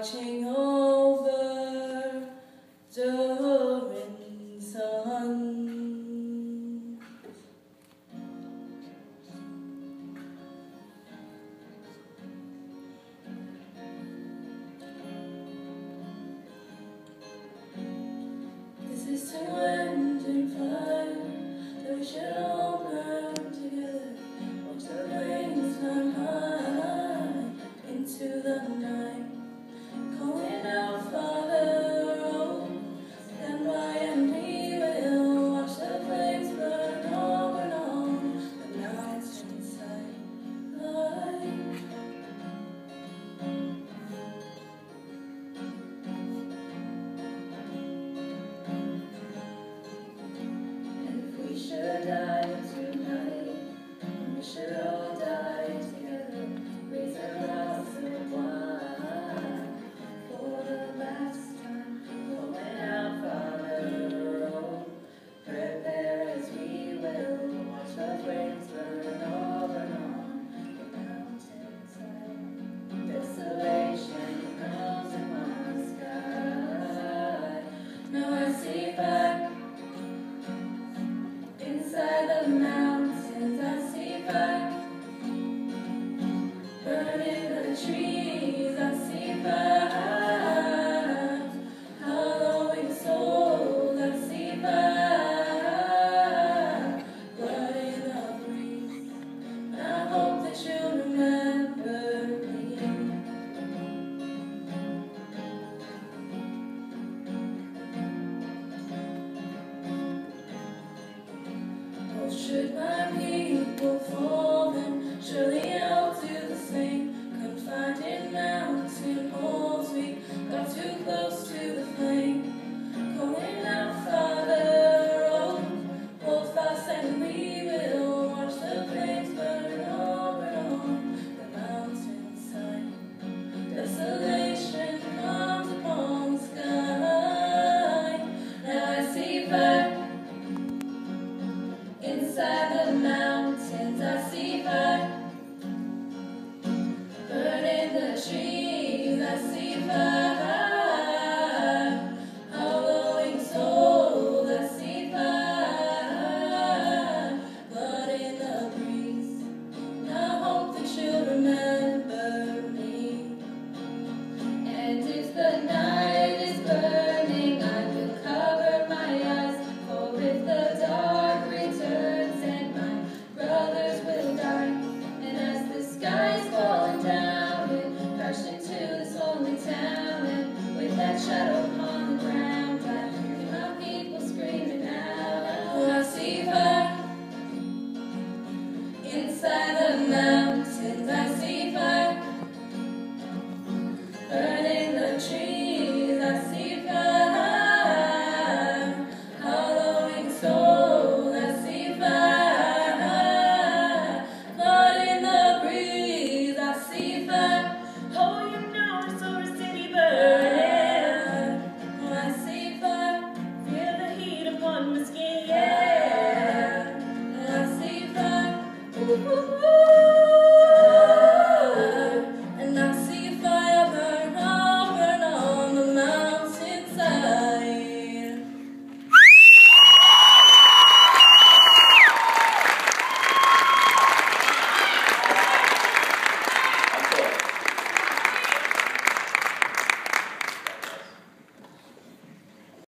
watching over the sun. This is to end in fire, that we should all burn together. Watch the flames climb high into the night, calling out, Father, oh, stand by and we will watch the flames burn over and on the mountainside. We should die tonight, we should all die together. Raise a glass of wine for the last time, calling out, Father, oh, prepare as we will watch the flames burn over and on the mountainside. Desolation comes upon the sky. Now I see fire inside the mountains, I see fire burning the trees, I see fire hollowing souls, I see fire blood in the breeze. I hope that you remember me. Oh, should my people fall, then surely I'll do the same. Confined in mountain holes, we got too close to the flame. Calling out, Father, oh, hold fast and we will watch the flames burn over on the mountainside. Desolation comes upon the sky. Now I see fire inside the mountains, I see fire burning the trees, I see fire hollowing souls, I see fire blood in the breeze. And I hope that you'll remember me. And if the night is burning, I will cover my eyes, for if the dark returns and my brothers will die, and as the sky's falling down and crashed into this lonely town, and with that shadow upon the ground, I hear my people screaming out. Oh, I see fire inside the mountains, I see fire